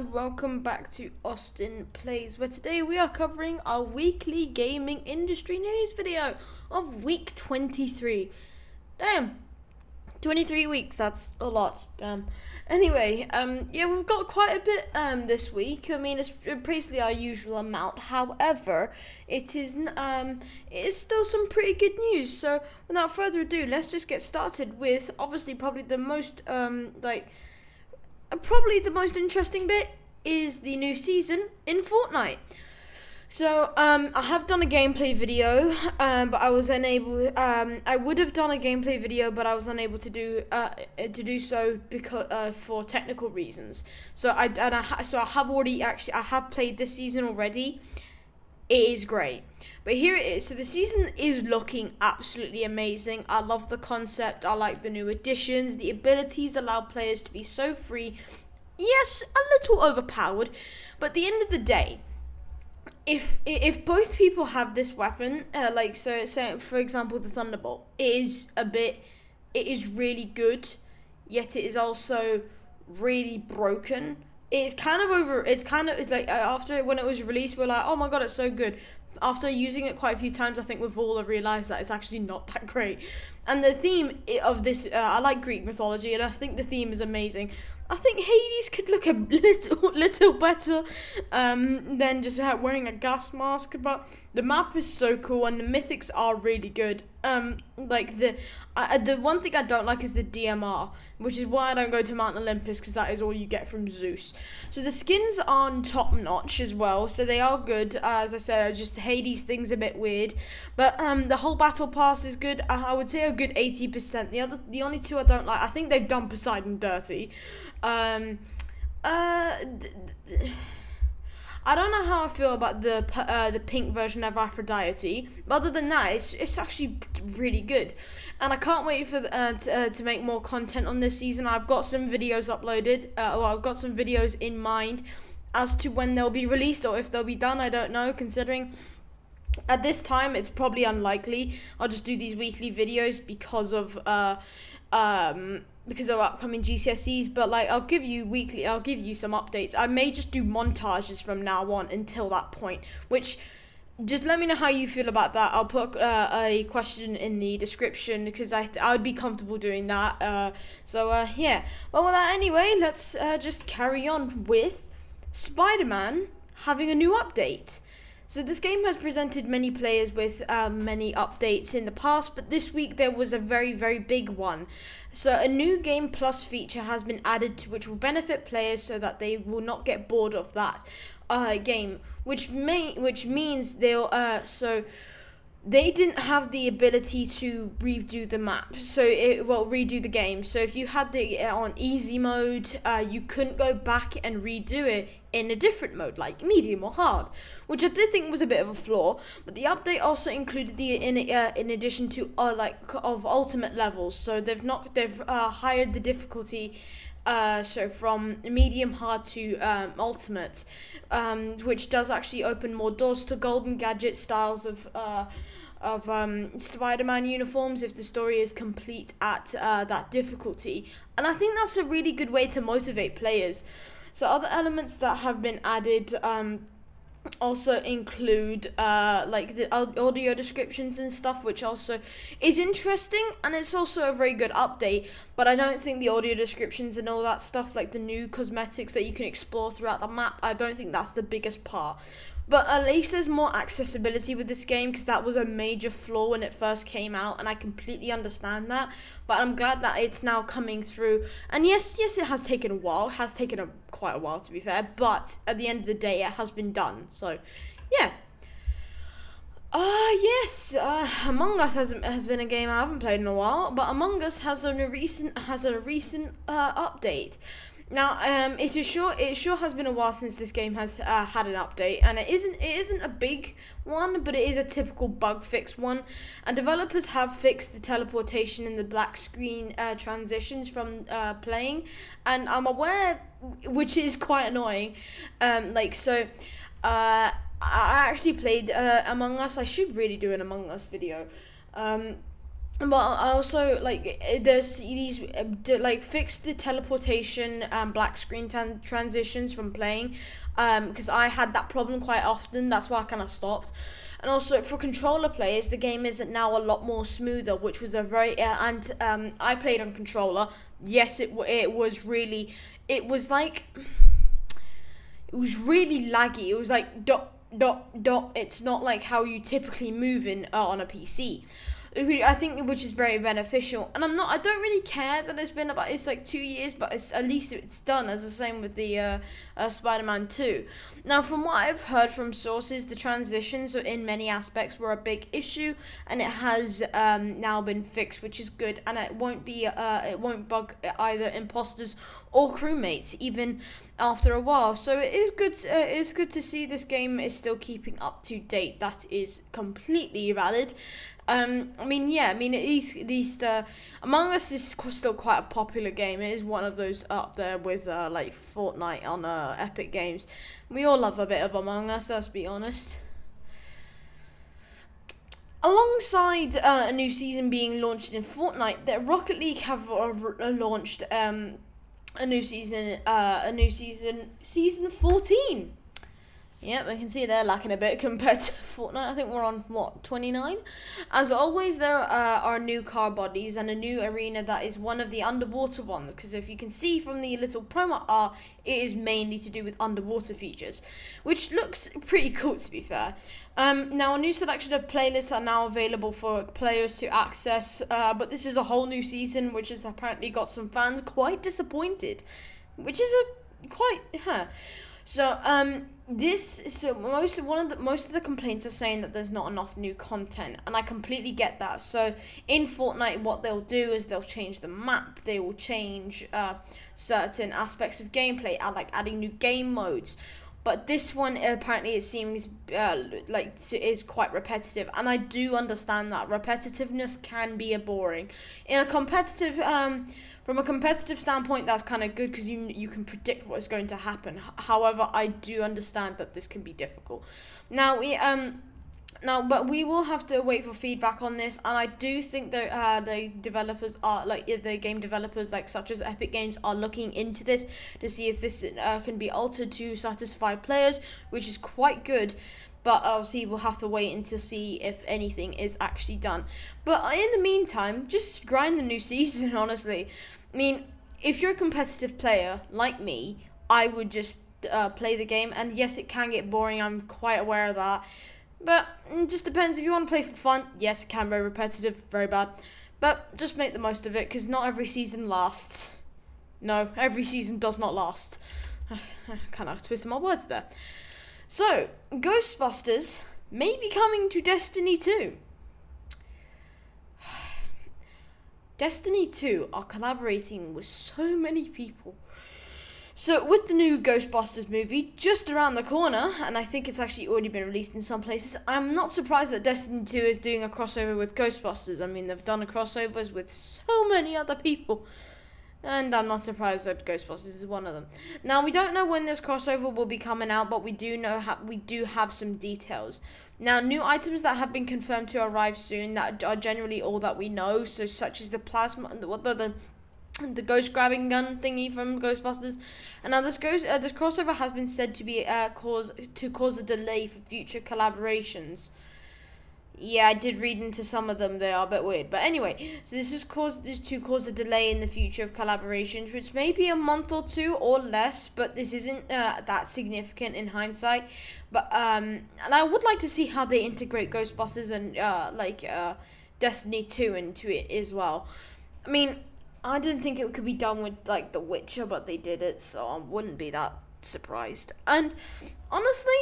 and welcome back to Austin Plays, where today we are covering our weekly gaming industry news video of week 23. Damn, 23 weeks, that's a lot. Anyway, yeah, we've got quite a bit this week. I mean, it's basically our usual amount. However, it is still some pretty good news. So, without further ado, let's just get started with obviously probably the most probably the most interesting bit is the new season in Fortnite. So, I have done a gameplay video, but I was unable. I would have done a gameplay video, but I was unable to do so because for technical reasons. So I have played this season already. It is great. But here it is. So the season is looking absolutely amazing. I love the concept. I like the new additions. The abilities allow players to be so free. Yes, a little overpowered. But at the end of the day, if both people have this weapon, say for example the Thunderbolt, it is really good, yet it is also really broken. It's like after when it was released, we're like, oh my god, it's so good. After using it quite a few times, I think we've all realised that it's actually not that great. And the theme of this, I like Greek mythology, and I think the theme is amazing. I think Hades could look a little better than just wearing a gas mask, but the map is so cool and the mythics are really good. The one thing I don't like is the DMR, which is why I don't go to Mount Olympus, because that is all you get from Zeus. So the skins are top notch as well, so they are good. As I said, just the Hades thing's a bit weird, but the whole battle pass is good. I would say a good 80%. The only two I don't like, I think they've done Poseidon dirty. I don't know how I feel about the pink version of Aphrodite. But other than that, it's actually really good, and I can't wait for to make more content on this season. I've got some videos uploaded. I've got some videos in mind as to when they'll be released or if they'll be done. I don't know, considering at this time it's probably unlikely. I'll just do these weekly videos because of upcoming GCSEs, but I'll give you some updates. I may just do montages from now on until that point, which just let me know how you feel about that. I'll put a question in the description because I would be comfortable doing that. Yeah. Well, with that anyway, let's just carry on with Spider-Man having a new update. So this game has presented many players with many updates in the past, but this week there was a very, very big one. So a new Game Plus feature has been added to which will benefit players so that they will not get bored of that game, which means they didn't have the ability to redo the map, redo the game. So if you had it on easy mode, you couldn't go back and redo it in a different mode, like medium or hard, which I did think was a bit of a flaw. But the update also included in addition to of ultimate levels. So they've highered the difficulty. So from medium hard to ultimate, which does actually open more doors to golden gadget styles of Spider-Man uniforms if the story is complete at that difficulty. And I think that's a really good way to motivate players. So other elements that have been added also include the audio descriptions and stuff, which also is interesting, and it's also a very good update. But I don't think the audio descriptions and all that stuff, like the new cosmetics that you can explore throughout the map, I don't think that's the biggest part. But at least there's more accessibility with this game, because that was a major flaw when it first came out, and I completely understand that. But I'm glad that it's now coming through. And yes, it has taken a while. It has taken quite a while, to be fair. But at the end of the day, it has been done. So, yeah. Yes. Among Us has been a game I haven't played in a while, but Among Us has a recent update. Now, it sure has been a while since this game has had an update, and it isn't a big one, but it is a typical bug fix one. And developers have fixed the teleportation and the black screen transitions from playing, and I'm aware, which is quite annoying. I actually played Among Us. I should really do an Among Us video. But I also there's these fix the teleportation black screen transitions from playing, because I had that problem quite often. That's why I kind of stopped. And also for controller players, the game is now a lot more smoother, which was a very I played on controller. Yes, it was really, it was like, it was really laggy. It was like dot dot dot. It's not like how you typically move in on a PC. I think, which is very beneficial. And I don't really care that it's like 2 years, but at least it's done. As the same with the Spider-Man 2. Now, from what I've heard from sources, the transitions in many aspects were a big issue, and it has now been fixed, which is good. And it won't bug either imposters or crewmates even after a while. So it is good. It's good to see this game is still keeping up to date. That is completely valid. At least Among Us is still quite a popular game. It is one of those up there with like Fortnite on Epic Games. We all love a bit of Among Us, let's be honest. Alongside a new season being launched in Fortnite, the Rocket League have launched a new season, season 14. Yep, I can see they're lacking a bit compared to Fortnite. I think we're on, 29? As always, there are new car bodies and a new arena that is one of the underwater ones. Because if you can see from the little promo art, it is mainly to do with underwater features. Which looks pretty cool, to be fair. Now, a new selection of playlists are now available for players to access. But this is a whole new season, which has apparently got some fans quite disappointed. Which is So, most of the complaints are saying that there's not enough new content, and I completely get that. So, in Fortnite, what they'll do is they'll change the map, they will change certain aspects of gameplay, like adding new game modes. But this one, apparently, it seems is quite repetitive, and I do understand that repetitiveness can be boring. In a competitive, from a competitive standpoint, that's kind of good because you can predict what is going to happen. However, I do understand that this can be difficult. Now but we will have to wait for feedback on this, and I do think that the developers are the game developers such as Epic Games are looking into this to see if this can be altered to satisfy players, which is quite good. But obviously we'll have to wait until see if anything is actually done. But in the meantime, just grind the new season, honestly. I mean, if you're a competitive player like me, I would just play the game. And yes, it can get boring. I'm quite aware of that. But it just depends. If you want to play for fun, yes, it can be repetitive, very bad. But just make the most of it, because not every season lasts. No, every season does not last. Kind of twisted my words there. So, Ghostbusters may be coming to Destiny 2. Destiny 2 are collaborating with so many people. So, with the new Ghostbusters movie just around the corner, and I think it's actually already been released in some places, I'm not surprised that Destiny 2 is doing a crossover with Ghostbusters. I mean, they've done crossovers with so many other people. And I'm not surprised that Ghostbusters is one of them. Now, we don't know when this crossover will be coming out, but we do have some details. Now, new items that have been confirmed to arrive soon that are generally all that we know, so such as the plasma, the ghost grabbing gun thingy from Ghostbusters. And now this crossover has been said to be cause a delay for future collaborations. Yeah, I did read into some of them. They are a bit weird. But anyway, so this is to cause a delay in the future of collaborations, which may be a month or two or less, but this isn't that significant in hindsight. But and I would like to see how they integrate Ghostbusters and Destiny 2 into it as well. I mean, I didn't think it could be done with The Witcher, but they did it, so I wouldn't be that surprised. And honestly,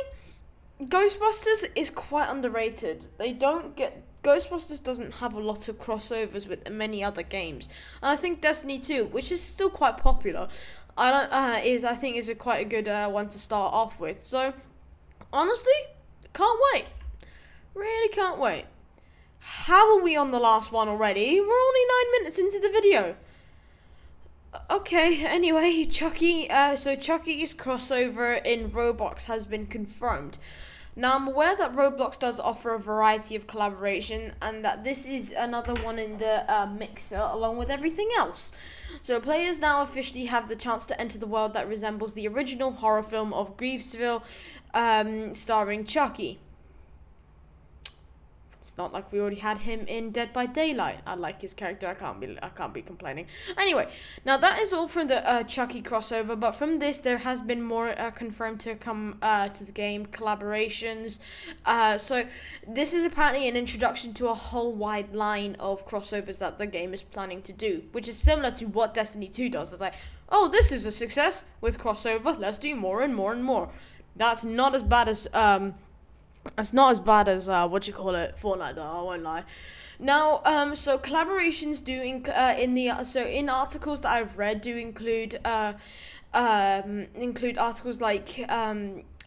Ghostbusters is quite underrated. Ghostbusters doesn't have a lot of crossovers with many other games. And I think Destiny 2, which is still quite popular, I think is quite a good one to start off with. So, honestly, can't wait. Really can't wait. How are we on the last one already? We're only 9 minutes into the video. Okay, anyway, Chucky's crossover in Roblox has been confirmed. Now, I'm aware that Roblox does offer a variety of collaboration, and that this is another one in the mixer, along with everything else. So, players now officially have the chance to enter the world that resembles the original horror film of Grievesville, starring Chucky. It's not like we already had him in Dead by Daylight. I like his character. I can't be complaining. Anyway, now that is all from the Chucky crossover. But from this, there has been more confirmed to come to the game collaborations. So this is apparently an introduction to a whole wide line of crossovers that the game is planning to do, which is similar to what Destiny 2 does. It's like, oh, this is a success with crossover. Let's do more and more and more. That's not as bad as It's not as bad as Fortnite though. I won't lie. Now, so collaborations do in articles that I've read do include articles like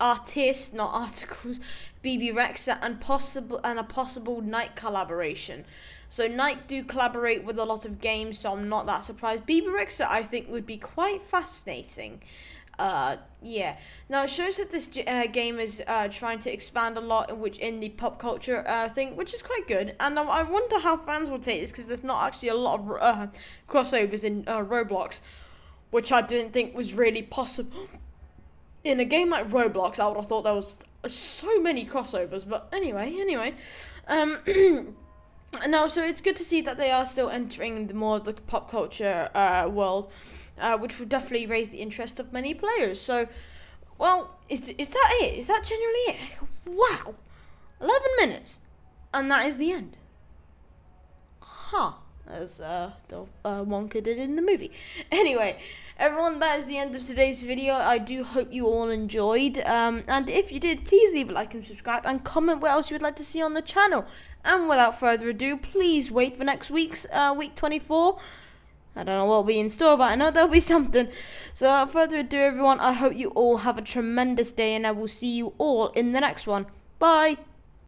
artists, not articles, BB Rexa and a possible Nike collaboration. So Nike do collaborate with a lot of games, so I'm not that surprised. BB Rexa I think would be quite fascinating. Yeah. Now it shows that this game is trying to expand a lot in the pop culture thing, which is quite good. And I wonder how fans will take this, because there's not actually a lot of crossovers in Roblox, which I didn't think was really possible. In a game like Roblox, I would have thought there was so many crossovers. But anyway, now so it's good to see that they are still entering the pop culture world. Which would definitely raise the interest of many players. So, well, is that it? Is that generally it? Wow. 11 minutes. And that is the end. Huh. As the Wonka did in the movie. Anyway, everyone, that is the end of today's video. I do hope you all enjoyed. And if you did, please leave a like and subscribe. And comment what else you would like to see on the channel. And without further ado, please wait for next week's week 24. I don't know what will be in store, but I know there'll be something. So without further ado, everyone, I hope you all have a tremendous day, and I will see you all in the next one. Bye!